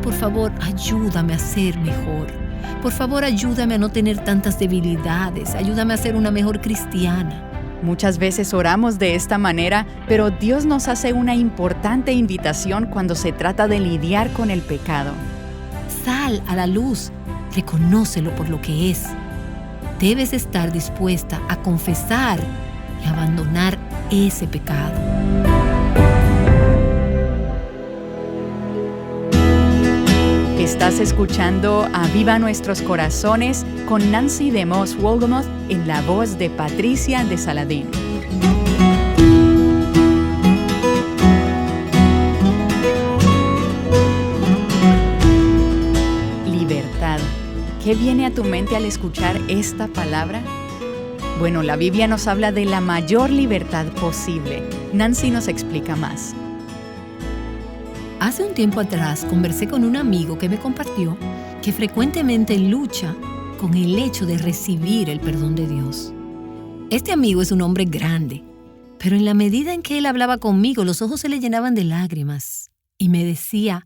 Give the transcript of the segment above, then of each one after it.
por favor, ayúdame a ser mejor. Por favor, ayúdame a no tener tantas debilidades. Ayúdame a ser una mejor cristiana. Muchas veces oramos de esta manera, pero Dios nos hace una importante invitación cuando se trata de lidiar con el pecado. Sal a la luz, reconócelo por lo que es. Debes estar dispuesta a confesar y abandonar ese pecado. Estás escuchando Aviva Nuestros Corazones con Nancy DeMoss Wolgemuth en la voz de Patricia de Saladín. Libertad. ¿Qué viene a tu mente al escuchar esta palabra? Bueno, la Biblia nos habla de la mayor libertad posible. Nancy nos explica más. Hace un tiempo atrás conversé con un amigo que me compartió que frecuentemente lucha con el hecho de recibir el perdón de Dios. Este amigo es un hombre grande, pero en la medida en que él hablaba conmigo, los ojos se le llenaban de lágrimas y me decía,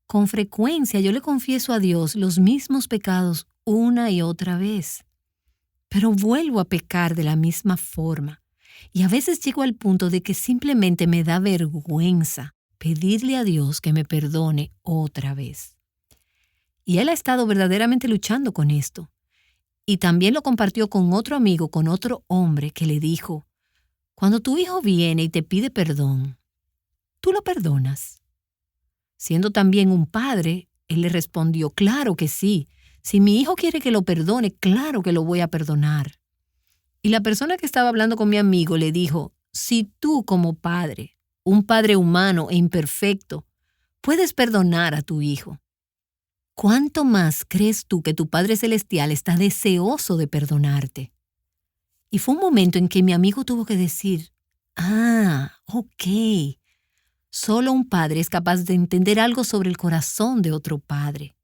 con frecuencia yo le confieso a Dios los mismos pecados una y otra vez, pero vuelvo a pecar de la misma forma y a veces llego al punto de que simplemente me da vergüenza pedirle a Dios que me perdone otra vez. Y él ha estado verdaderamente luchando con esto. Y también lo compartió con otro amigo, con otro hombre que le dijo, cuando tu hijo viene y te pide perdón, ¿tú lo perdonas? Siendo también un padre, él le respondió, claro que sí. Si mi hijo quiere que lo perdone, claro que lo voy a perdonar. Y la persona que estaba hablando con mi amigo le dijo, si tú como padre, un padre humano e imperfecto, puedes perdonar a tu hijo, ¿cuánto más crees tú que tu Padre Celestial está deseoso de perdonarte? Y fue un momento en que mi amigo tuvo que decir, ok, solo un padre es capaz de entender algo sobre el corazón de otro padre.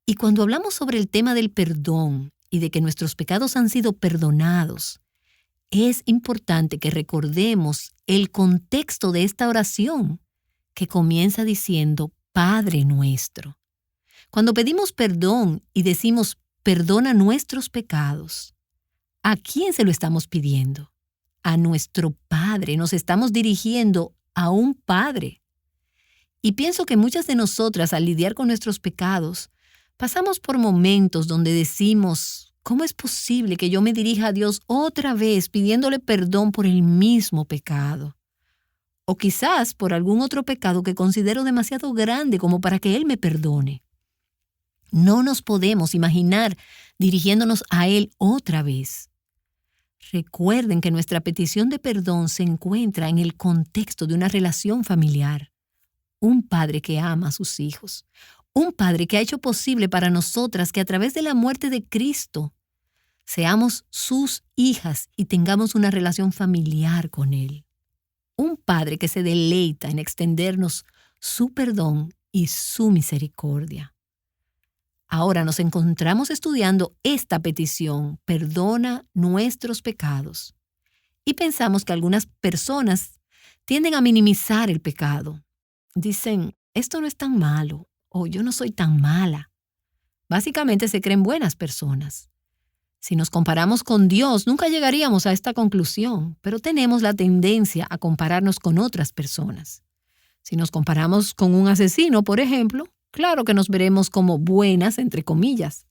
Y cuando hablamos sobre el tema del perdón y de que nuestros pecados han sido perdonados, es importante que recordemos el contexto de esta oración, que comienza diciendo, Padre nuestro. Cuando pedimos perdón y decimos, perdona nuestros pecados, ¿a quién se lo estamos pidiendo? A nuestro Padre. Nos estamos dirigiendo a un Padre. Y pienso que muchas de nosotras, al lidiar con nuestros pecados, pasamos por momentos donde decimos, ¿cómo es posible que yo me dirija a Dios otra vez pidiéndole perdón por el mismo pecado? O quizás por algún otro pecado que considero demasiado grande como para que Él me perdone. No nos podemos imaginar dirigiéndonos a Él otra vez. Recuerden que nuestra petición de perdón se encuentra en el contexto de una relación familiar. Un padre que ama a sus hijos. Un Padre que ha hecho posible para nosotras que a través de la muerte de Cristo seamos sus hijas y tengamos una relación familiar con Él. Un Padre que se deleita en extendernos su perdón y su misericordia. Ahora nos encontramos estudiando esta petición, perdona nuestros pecados. Y pensamos que algunas personas tienden a minimizar el pecado. Dicen, esto no es tan malo. O yo no soy tan mala. Básicamente se creen buenas personas. Si nos comparamos con Dios, nunca llegaríamos a esta conclusión, pero tenemos la tendencia a compararnos con otras personas. Si nos comparamos con un asesino, por ejemplo, claro que nos veremos como buenas, entre comillas.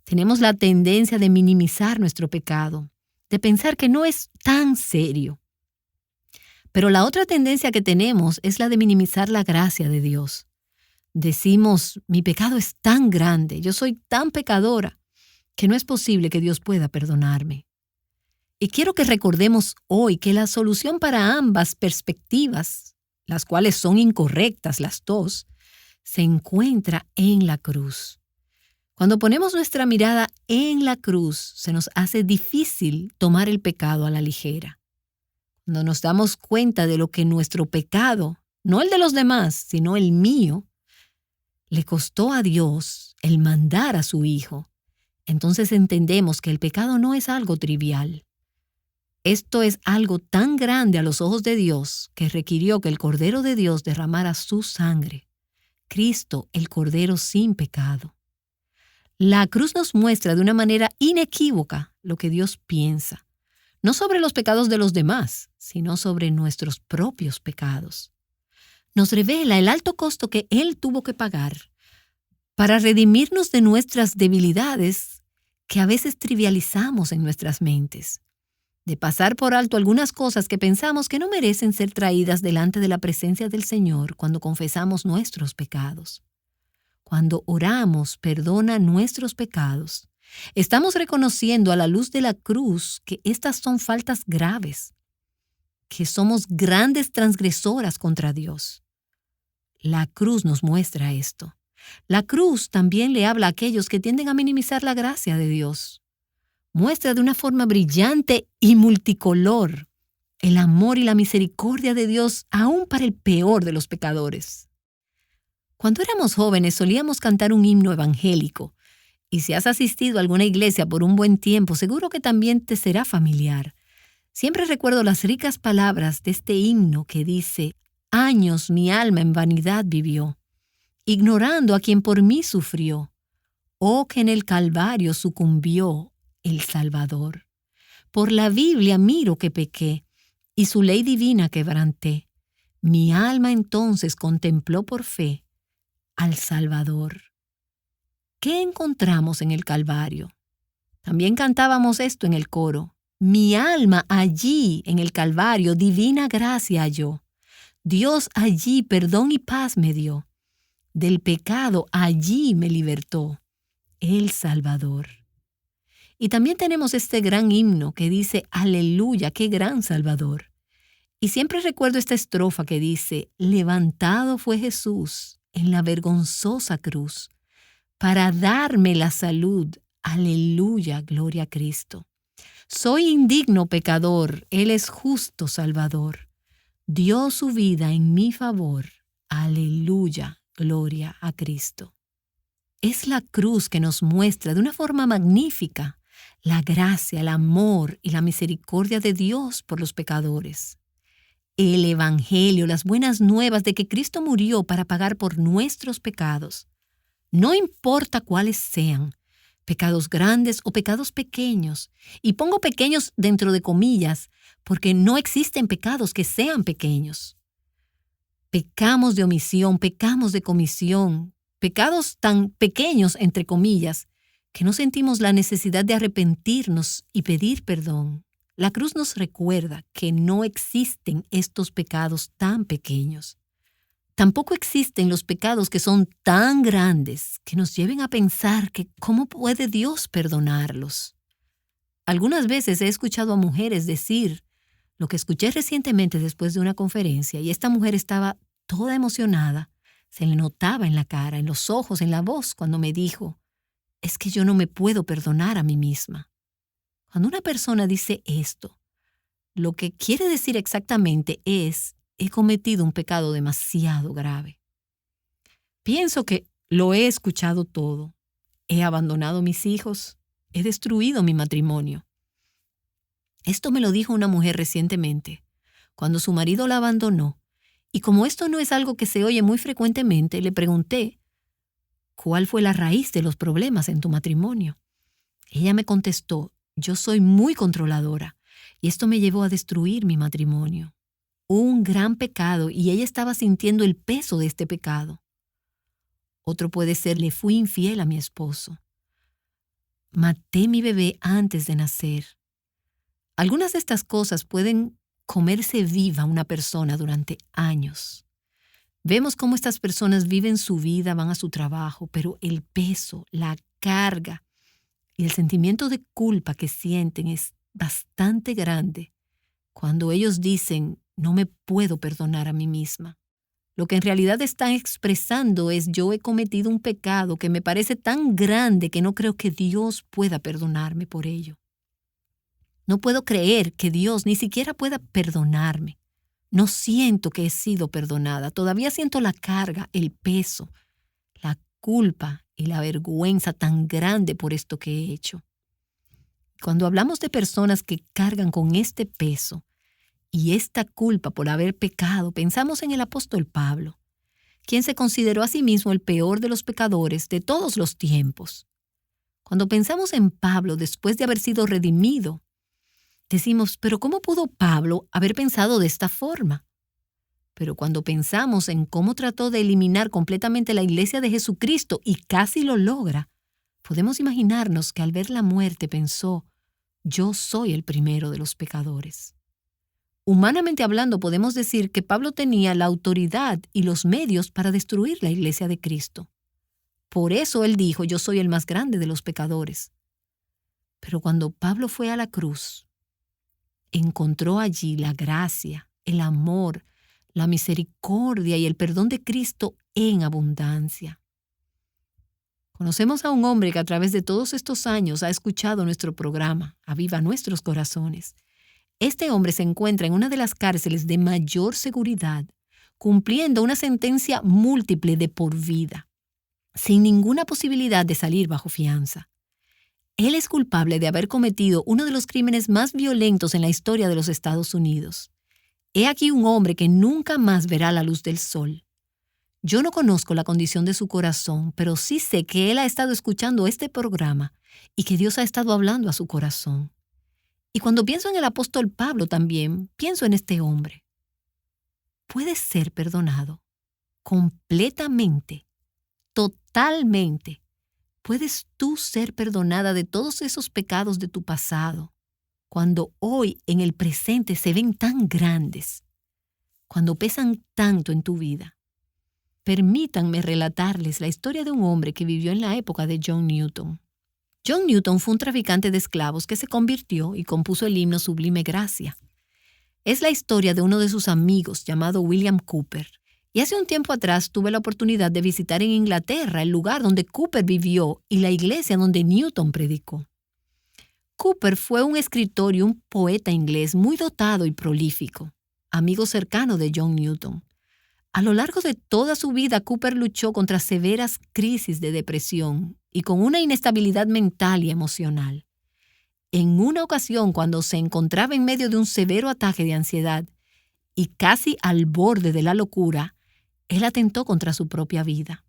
Tenemos la tendencia de minimizar nuestro pecado, de pensar que no es tan serio. Pero la otra tendencia que tenemos es la de minimizar la gracia de Dios. Decimos, mi pecado es tan grande, yo soy tan pecadora, que no es posible que Dios pueda perdonarme. Y quiero que recordemos hoy que la solución para ambas perspectivas, las cuales son incorrectas las dos, se encuentra en la cruz. Cuando ponemos nuestra mirada en la cruz, se nos hace difícil tomar el pecado a la ligera. Cuando nos damos cuenta de lo que nuestro pecado, no el de los demás, sino el mío, le costó a Dios el mandar a su Hijo, entonces entendemos que el pecado no es algo trivial. Esto es algo tan grande a los ojos de Dios que requirió que el Cordero de Dios derramara su sangre Cristo, el Cordero sin pecado. La cruz nos muestra de una manera inequívoca lo que Dios piensa, no sobre los pecados de los demás, sino sobre nuestros propios pecados. Nos revela el alto costo que Él tuvo que pagar para redimirnos de nuestras debilidades que a veces trivializamos en nuestras mentes, de pasar por alto algunas cosas que pensamos que no merecen ser traídas delante de la presencia del Señor cuando confesamos nuestros pecados. Cuando oramos, perdona nuestros pecados, estamos reconociendo a la luz de la cruz que estas son faltas graves, que somos grandes transgresoras contra Dios. La cruz nos muestra esto. La cruz también le habla a aquellos que tienden a minimizar la gracia de Dios. Muestra de una forma brillante y multicolor el amor y la misericordia de Dios aún para el peor de los pecadores. Cuando éramos jóvenes solíamos cantar un himno evangélico, y si has asistido a alguna iglesia por un buen tiempo, seguro que también te será familiar. Siempre recuerdo las ricas palabras de este himno que dice: «Años mi alma en vanidad vivió, ignorando a quien por mí sufrió. Oh, que en el Calvario sucumbió el Salvador. Por la Biblia miro que pequé, y su ley divina quebranté. Mi alma entonces contempló por fe al Salvador». ¿Qué encontramos en el Calvario? También cantábamos esto en el coro. Mi alma allí en el Calvario divina gracia halló. Dios allí perdón y paz me dio. Del pecado allí me libertó el Salvador. Y también tenemos este gran himno que dice: Aleluya, qué gran Salvador. Y siempre recuerdo esta estrofa que dice: levantado fue Jesús en la vergonzosa cruz para darme la salud. Aleluya, gloria a Cristo. Soy indigno pecador, Él es justo Salvador. Dio su vida en mi favor. Aleluya, gloria a Cristo. Es la cruz que nos muestra de una forma magnífica la gracia, el amor y la misericordia de Dios por los pecadores. El Evangelio, las buenas nuevas de que Cristo murió para pagar por nuestros pecados. No importa cuáles sean, pecados grandes o pecados pequeños, y pongo pequeños dentro de comillas, porque no existen pecados que sean pequeños. Pecamos de omisión, pecamos de comisión, pecados tan pequeños, entre comillas, que no sentimos la necesidad de arrepentirnos y pedir perdón. La cruz nos recuerda que no existen estos pecados tan pequeños. Tampoco existen los pecados que son tan grandes que nos lleven a pensar que ¿cómo puede Dios perdonarlos? Algunas veces he escuchado a mujeres decir lo que escuché recientemente después de una conferencia, y esta mujer estaba toda emocionada. Se le notaba en la cara, en los ojos, en la voz, cuando me dijo: es que yo no me puedo perdonar a mí misma. Cuando una persona dice esto, lo que quiere decir exactamente es: he cometido un pecado demasiado grave. Pienso que lo he escuchado todo. He abandonado a mis hijos. He destruido mi matrimonio. Esto me lo dijo una mujer recientemente, cuando su marido la abandonó. Y como esto no es algo que se oye muy frecuentemente, le pregunté: ¿cuál fue la raíz de los problemas en tu matrimonio? Ella me contestó: yo soy muy controladora y esto me llevó a destruir mi matrimonio. Un gran pecado, y ella estaba sintiendo el peso de este pecado. Otro puede ser: le fui infiel a mi esposo. Maté mi bebé antes de nacer. Algunas de estas cosas pueden comerse viva una persona durante años. Vemos cómo estas personas viven su vida, van a su trabajo, pero el peso, la carga y el sentimiento de culpa que sienten es bastante grande cuando ellos dicen: no me puedo perdonar a mí misma. Lo que en realidad están expresando es: yo he cometido un pecado que me parece tan grande que no creo que Dios pueda perdonarme por ello. No puedo creer que Dios ni siquiera pueda perdonarme. No siento que he sido perdonada. Todavía siento la carga, el peso, la culpa y la vergüenza tan grande por esto que he hecho. Cuando hablamos de personas que cargan con este peso y esta culpa por haber pecado, pensamos en el apóstol Pablo, quien se consideró a sí mismo el peor de los pecadores de todos los tiempos. Cuando pensamos en Pablo después de haber sido redimido, decimos, ¿pero cómo pudo Pablo haber pensado de esta forma? Pero cuando pensamos en cómo trató de eliminar completamente la iglesia de Jesucristo y casi lo logra, podemos imaginarnos que al ver la muerte pensó, yo soy el primero de los pecadores. Humanamente hablando, podemos decir que Pablo tenía la autoridad y los medios para destruir la iglesia de Cristo. Por eso él dijo, yo soy el más grande de los pecadores. Pero cuando Pablo fue a la cruz, encontró allí la gracia, el amor, la misericordia y el perdón de Cristo en abundancia. Conocemos a un hombre que a través de todos estos años ha escuchado nuestro programa, Aviva Nuestros Corazones. Este hombre se encuentra en una de las cárceles de mayor seguridad, cumpliendo una sentencia múltiple de por vida, sin ninguna posibilidad de salir bajo fianza. Él es culpable de haber cometido uno de los crímenes más violentos en la historia de los Estados Unidos. He aquí un hombre que nunca más verá la luz del sol. Yo no conozco la condición de su corazón, pero sí sé que él ha estado escuchando este programa y que Dios ha estado hablando a su corazón. Y cuando pienso en el apóstol Pablo también, pienso en este hombre. Puedes ser perdonado completamente, totalmente. Puedes tú ser perdonada de todos esos pecados de tu pasado, cuando hoy en el presente se ven tan grandes, cuando pesan tanto en tu vida. Permítanme relatarles la historia de un hombre que vivió en la época de John Newton. John Newton fue un traficante de esclavos que se convirtió y compuso el himno Sublime Gracia. Es la historia de uno de sus amigos llamado William Cowper. Y hace un tiempo atrás tuve la oportunidad de visitar en Inglaterra el lugar donde Cowper vivió y la iglesia donde Newton predicó. Cowper fue un escritor y un poeta inglés muy dotado y prolífico, amigo cercano de John Newton. A lo largo de toda su vida, Cowper luchó contra severas crisis de depresión y con una inestabilidad mental y emocional. En una ocasión, cuando se encontraba en medio de un severo ataque de ansiedad y casi al borde de la locura, él atentó contra su propia vida.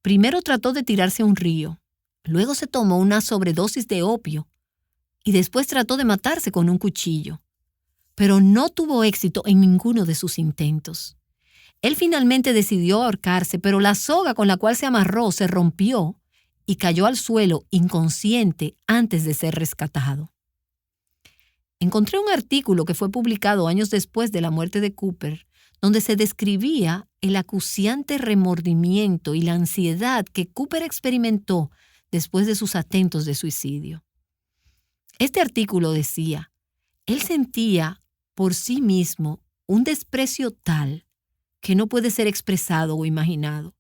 Primero trató de tirarse a un río, luego se tomó una sobredosis de opio y después trató de matarse con un cuchillo. Pero no tuvo éxito en ninguno de sus intentos. Él finalmente decidió ahorcarse, pero la soga con la cual se amarró se rompió y cayó al suelo inconsciente antes de ser rescatado. Encontré un artículo que fue publicado años después de la muerte de Cowper, donde se describía el acuciante remordimiento y la ansiedad que Cowper experimentó después de sus intentos de suicidio. Este artículo decía, él sentía por sí mismo un desprecio tal que no puede ser expresado o imaginado.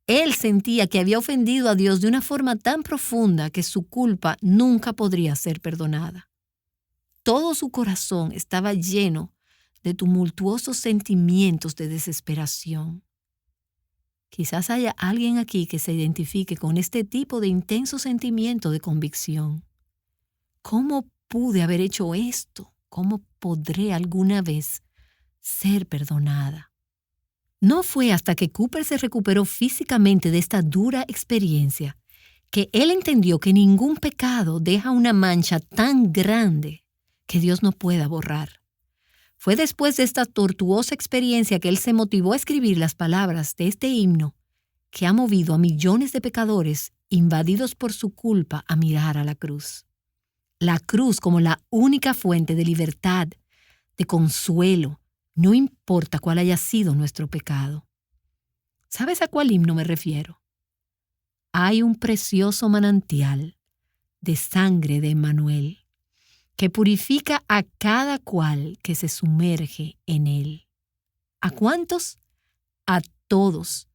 Él sentía que había ofendido a Dios de una forma tan profunda que su culpa nunca podría ser perdonada. Todo su corazón estaba lleno de tumultuosos sentimientos de desesperación. Quizás haya alguien aquí que se identifique con este tipo de intenso sentimiento de convicción. ¿Cómo pude haber hecho esto? ¿Cómo podré alguna vez ser perdonada? No fue hasta que Cowper se recuperó físicamente de esta dura experiencia que él entendió que ningún pecado deja una mancha tan grande que Dios no pueda borrar. Fue después de esta tortuosa experiencia que él se motivó a escribir las palabras de este himno que ha movido a millones de pecadores invadidos por su culpa a mirar a la cruz. La cruz como la única fuente de libertad, de consuelo, no importa cuál haya sido nuestro pecado. ¿Sabes a cuál himno me refiero? Hay un precioso manantial de sangre de Emmanuel que purifica a cada cual que se sumerge en él. ¿A cuántos? A todos.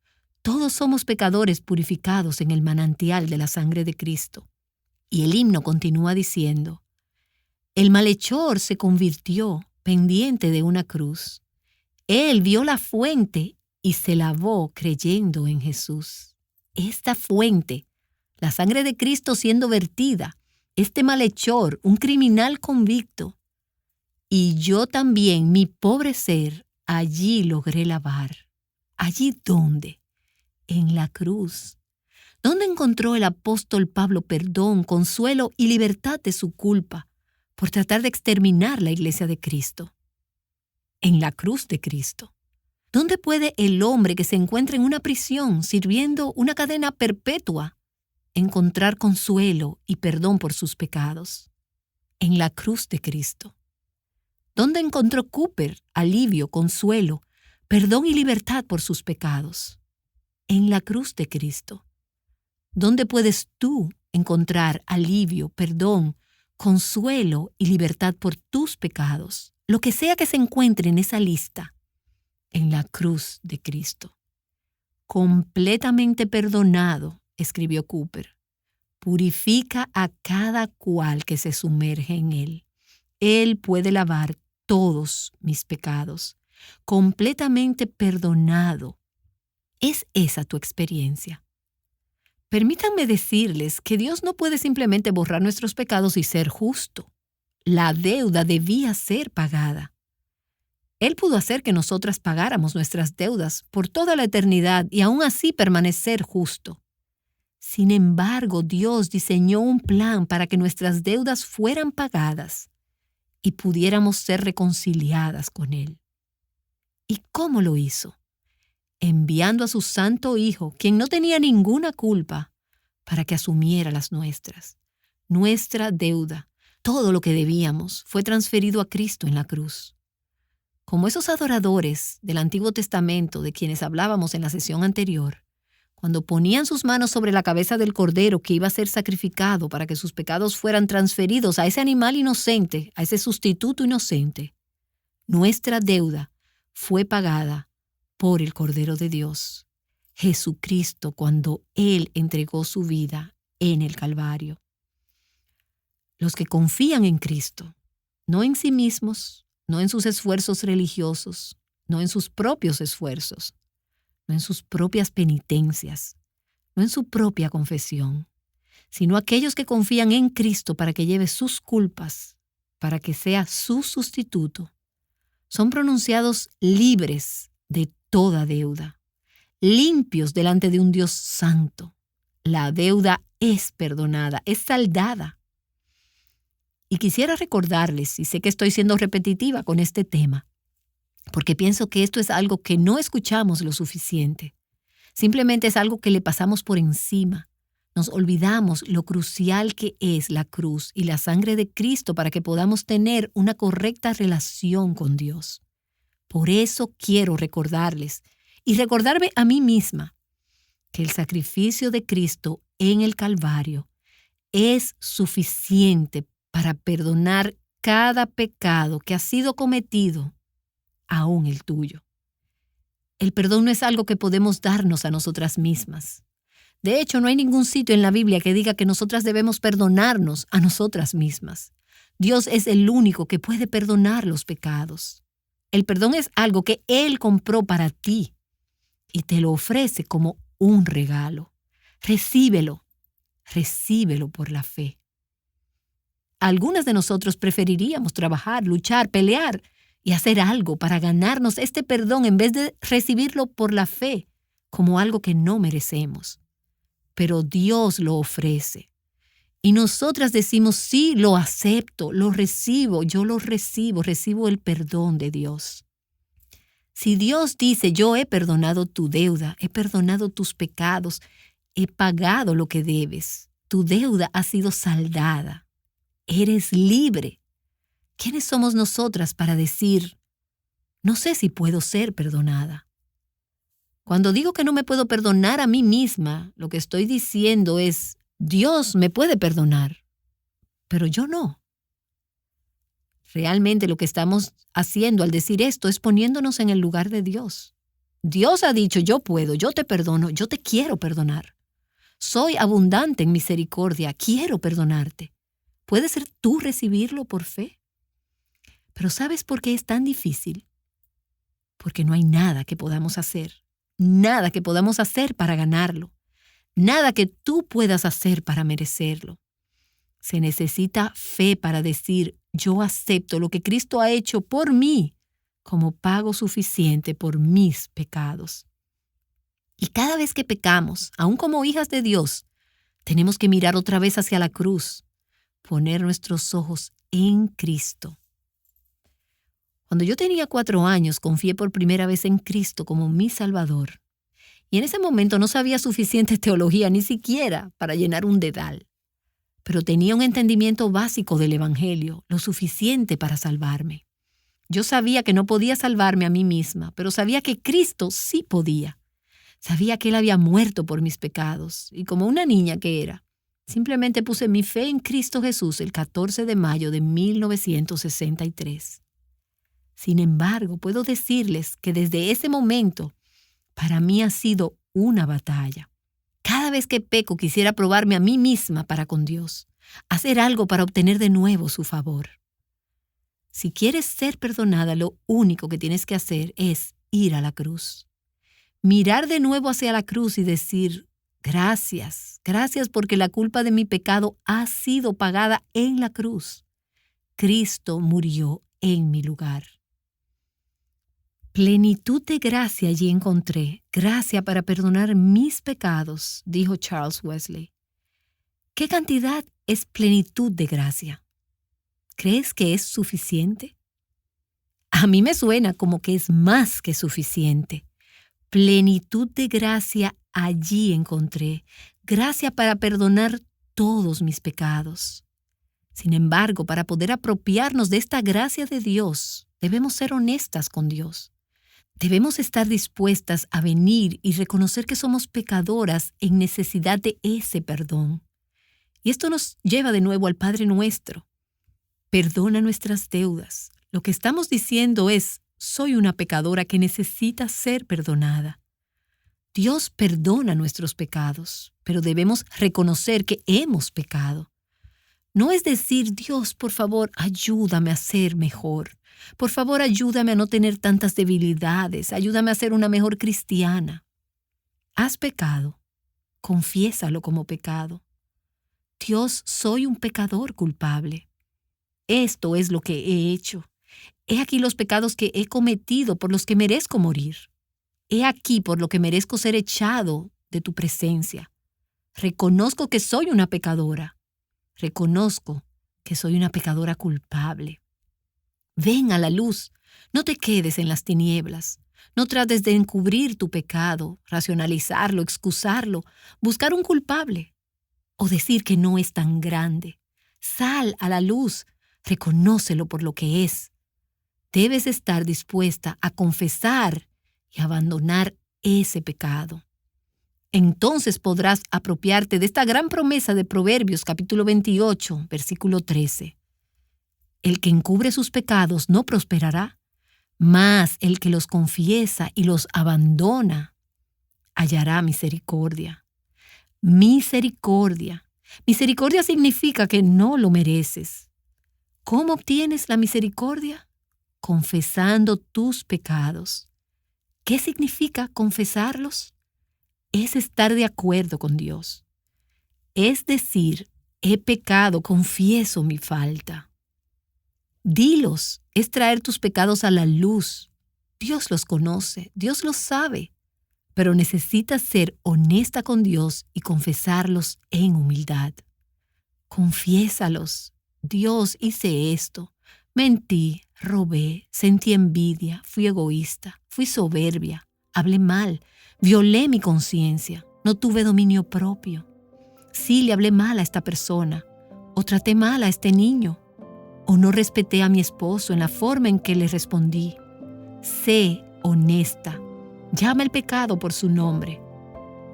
Todos somos pecadores purificados en el manantial de la sangre de Cristo. Y el himno continúa diciendo, el malhechor se convirtió pendiente de una cruz. Él vio la fuente y se lavó creyendo en Jesús. Esta fuente, la sangre de Cristo siendo vertida, este malhechor, un criminal convicto, y yo también, mi pobre ser, allí logré lavar. ¿Allí dónde? En la cruz. ¿Dónde encontró el apóstol Pablo perdón, consuelo y libertad de su culpa por tratar de exterminar la iglesia de Cristo? En la cruz de Cristo. ¿Dónde puede el hombre que se encuentra en una prisión sirviendo una cadena perpetua encontrar consuelo y perdón por sus pecados? En la cruz de Cristo. ¿Dónde encontró Cooper alivio, consuelo, perdón y libertad por sus pecados? En la cruz de Cristo. ¿Dónde puedes tú encontrar alivio, perdón, consuelo y libertad por tus pecados? Lo que sea que se encuentre en esa lista, en la cruz de Cristo. Completamente perdonado, escribió Cooper, purifica a cada cual que se sumerge en él. Él puede lavar todos mis pecados. Completamente perdonado. ¿Es esa tu experiencia? Permítanme decirles que Dios no puede simplemente borrar nuestros pecados y ser justo. La deuda debía ser pagada. Él pudo hacer que nosotras pagáramos nuestras deudas por toda la eternidad y aún así permanecer justo. Sin embargo, Dios diseñó un plan para que nuestras deudas fueran pagadas y pudiéramos ser reconciliadas con Él. ¿Y cómo lo hizo? Enviando a su Santo Hijo, quien no tenía ninguna culpa, para que asumiera las nuestras. Nuestra deuda, todo lo que debíamos, fue transferido a Cristo en la cruz. Como esos adoradores del Antiguo Testamento de quienes hablábamos en la sesión anterior, cuando ponían sus manos sobre la cabeza del cordero que iba a ser sacrificado para que sus pecados fueran transferidos a ese animal inocente, a ese sustituto inocente, nuestra deuda fue pagada por el Cordero de Dios, Jesucristo, cuando Él entregó su vida en el Calvario. Los que confían en Cristo, no en sí mismos, no en sus esfuerzos religiosos, no en sus propios esfuerzos, no en sus propias penitencias, no en su propia confesión, sino aquellos que confían en Cristo para que lleve sus culpas, para que sea su sustituto, son pronunciados libres de toda deuda, limpios delante de un Dios santo. La deuda es perdonada, es saldada. Y quisiera recordarles, y sé que estoy siendo repetitiva con este tema, porque pienso que esto es algo que no escuchamos lo suficiente. Simplemente es algo que le pasamos por encima. Nos olvidamos lo crucial que es la cruz y la sangre de Cristo para que podamos tener una correcta relación con Dios. Por eso quiero recordarles y recordarme a mí misma que el sacrificio de Cristo en el Calvario es suficiente para perdonar cada pecado que ha sido cometido, aún el tuyo. El perdón no es algo que podemos darnos a nosotras mismas. De hecho, no hay ningún sitio en la Biblia que diga que nosotras debemos perdonarnos a nosotras mismas. Dios es el único que puede perdonar los pecados. El perdón es algo que Él compró para ti y te lo ofrece como un regalo. Recíbelo por la fe. Algunas de nosotros preferiríamos trabajar, luchar, pelear y hacer algo para ganarnos este perdón en vez de recibirlo por la fe como algo que no merecemos. Pero Dios lo ofrece. Y nosotras decimos, sí, lo acepto, lo recibo, yo lo recibo el perdón de Dios. Si Dios dice, yo he perdonado tu deuda, he perdonado tus pecados, he pagado lo que debes, tu deuda ha sido saldada, eres libre. ¿Quiénes somos nosotras para decir, no sé si puedo ser perdonada? Cuando digo que no me puedo perdonar a mí misma, lo que estoy diciendo es, Dios me puede perdonar, pero yo no. Realmente lo que estamos haciendo al decir esto es poniéndonos en el lugar de Dios. Dios ha dicho, yo puedo, yo te perdono, yo te quiero perdonar. Soy abundante en misericordia, quiero perdonarte. ¿Puedes ser tú recibirlo por fe? Pero ¿sabes por qué es tan difícil? Porque no hay nada que podamos hacer, nada que podamos hacer para ganarlo. Nada que tú puedas hacer para merecerlo. Se necesita fe para decir, yo acepto lo que Cristo ha hecho por mí como pago suficiente por mis pecados. Y cada vez que pecamos, aun como hijas de Dios, tenemos que mirar otra vez hacia la cruz, poner nuestros ojos en Cristo. Cuando yo tenía 4 años, confié por primera vez en Cristo como mi Salvador. Y en ese momento no sabía suficiente teología ni siquiera para llenar un dedal. Pero tenía un entendimiento básico del Evangelio, lo suficiente para salvarme. Yo sabía que no podía salvarme a mí misma, pero sabía que Cristo sí podía. Sabía que Él había muerto por mis pecados, y como una niña que era, simplemente puse mi fe en Cristo Jesús el 14 de mayo de 1963. Sin embargo, puedo decirles que desde ese momento, para mí ha sido una batalla. Cada vez que peco quisiera probarme a mí misma para con Dios, hacer algo para obtener de nuevo su favor. Si quieres ser perdonada, lo único que tienes que hacer es ir a la cruz. Mirar de nuevo hacia la cruz y decir, gracias, gracias porque la culpa de mi pecado ha sido pagada en la cruz. Cristo murió en mi lugar. Plenitud de gracia allí encontré, gracia para perdonar mis pecados, dijo Charles Wesley. ¿Qué cantidad es plenitud de gracia? ¿Crees que es suficiente? A mí me suena como que es más que suficiente. Plenitud de gracia allí encontré, gracia para perdonar todos mis pecados. Sin embargo, para poder apropiarnos de esta gracia de Dios, debemos ser honestas con Dios. Debemos estar dispuestas a venir y reconocer que somos pecadoras en necesidad de ese perdón. Y esto nos lleva de nuevo al Padre Nuestro. Perdona nuestras deudas. Lo que estamos diciendo es, soy una pecadora que necesita ser perdonada. Dios perdona nuestros pecados, pero debemos reconocer que hemos pecado. No es decir, Dios, por favor, ayúdame a ser mejor. Por favor, ayúdame a no tener tantas debilidades. Ayúdame a ser una mejor cristiana. ¿Has pecado? Confiésalo como pecado. Dios, soy un pecador culpable. Esto es lo que he hecho. He aquí los pecados que he cometido por los que merezco morir. He aquí por lo que merezco ser echado de tu presencia. Reconozco que soy una pecadora. Reconozco que soy una pecadora culpable. Ven a la luz. No te quedes en las tinieblas. No trates de encubrir tu pecado, racionalizarlo, excusarlo, buscar un culpable o decir que no es tan grande. Sal a la luz. Reconócelo por lo que es. Debes estar dispuesta a confesar y abandonar ese pecado. Entonces podrás apropiarte de esta gran promesa de Proverbios capítulo 28, versículo 13. El que encubre sus pecados no prosperará, mas el que los confiesa y los abandona hallará misericordia. Misericordia. Misericordia significa que no lo mereces. ¿Cómo obtienes la misericordia? Confesando tus pecados. ¿Qué significa confesarlos? Es estar de acuerdo con Dios. Es decir, he pecado, confieso mi falta. Dilos, es traer tus pecados a la luz. Dios los conoce, Dios los sabe, pero necesitas ser honesta con Dios y confesarlos en humildad. Confiésalos. Dios, hice esto. Mentí, robé, sentí envidia, fui egoísta, fui soberbia, hablé mal, violé mi conciencia, no tuve dominio propio. Sí, le hablé mal a esta persona, o traté mal a este niño, o no respeté a mi esposo en la forma en que le respondí. Sé honesta, llama el pecado por su nombre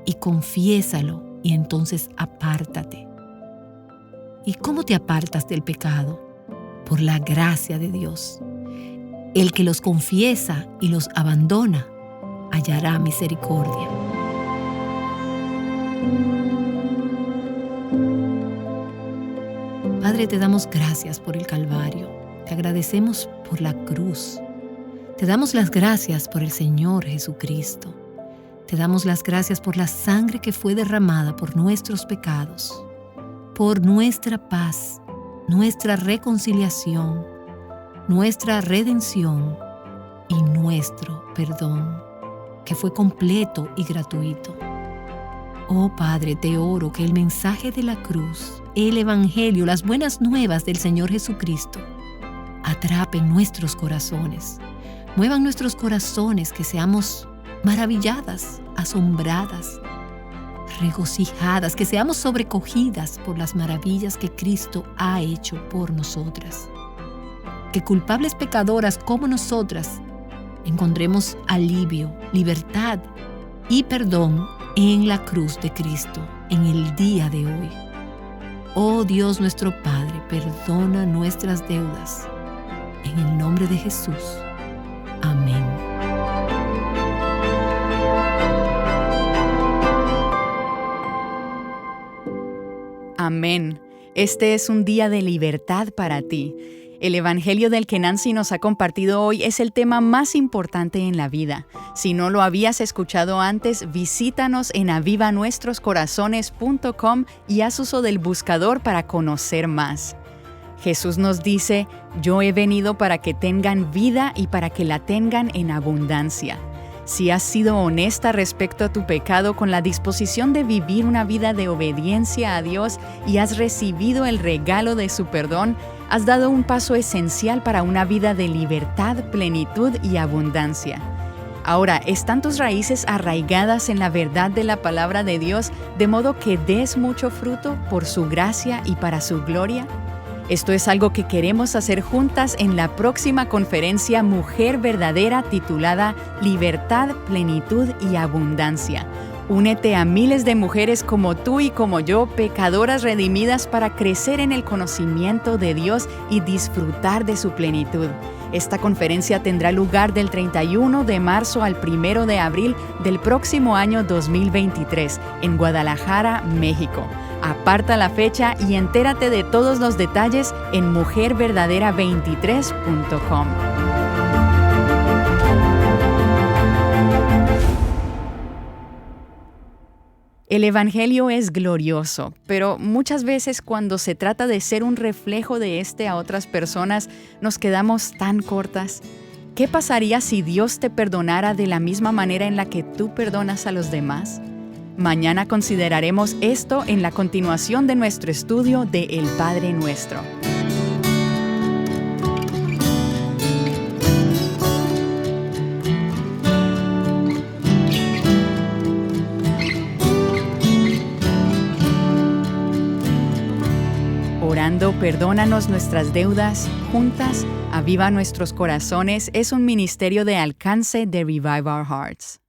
y confiésalo y entonces apártate. ¿Y cómo te apartas del pecado? Por la gracia de Dios. El que los confiesa y los abandona hallará misericordia. Padre, te damos gracias por el Calvario. Te agradecemos por la cruz. Te damos las gracias por el Señor Jesucristo. Te damos las gracias por la sangre que fue derramada por nuestros pecados, por nuestra paz, nuestra reconciliación, nuestra redención y nuestro perdón. que fue completo y gratuito. Oh Padre, te oro que el mensaje de la cruz, el Evangelio, las buenas nuevas del Señor Jesucristo, atrapen nuestros corazones, muevan nuestros corazones, que seamos maravilladas, asombradas, regocijadas, que seamos sobrecogidas por las maravillas que Cristo ha hecho por nosotras. Que culpables pecadoras como nosotras encontremos alivio, libertad y perdón en la cruz de Cristo en el día de hoy. Oh Dios nuestro Padre, perdona nuestras deudas. En el nombre de Jesús. Amén. Amén. Este es un día de libertad para ti. El Evangelio del que Nancy nos ha compartido hoy es el tema más importante en la vida. Si no lo habías escuchado antes, visítanos en avivanuestroscorazones.com y haz uso del buscador para conocer más. Jesús nos dice, yo he venido para que tengan vida y para que la tengan en abundancia. Si has sido honesta respecto a tu pecado con la disposición de vivir una vida de obediencia a Dios y has recibido el regalo de su perdón, has dado un paso esencial para una vida de libertad, plenitud y abundancia. Ahora, ¿están tus raíces arraigadas en la verdad de la palabra de Dios, de modo que des mucho fruto por su gracia y para su gloria? Esto es algo que queremos hacer juntas en la próxima conferencia Mujer Verdadera titulada Libertad, Plenitud y Abundancia. Únete a miles de mujeres como tú y como yo, pecadoras redimidas, para crecer en el conocimiento de Dios y disfrutar de su plenitud. Esta conferencia tendrá lugar del 31 de marzo al 1 de abril del próximo año 2023 en Guadalajara, México. Aparta la fecha y entérate de todos los detalles en mujerverdadera23.com. El Evangelio es glorioso, pero muchas veces cuando se trata de ser un reflejo de este a otras personas, nos quedamos tan cortas. ¿Qué pasaría si Dios te perdonara de la misma manera en la que tú perdonas a los demás? Mañana consideraremos esto en la continuación de nuestro estudio de El Padre Nuestro. Orando, perdónanos nuestras deudas, juntas, aviva nuestros corazones, es un ministerio de alcance de Revive Our Hearts.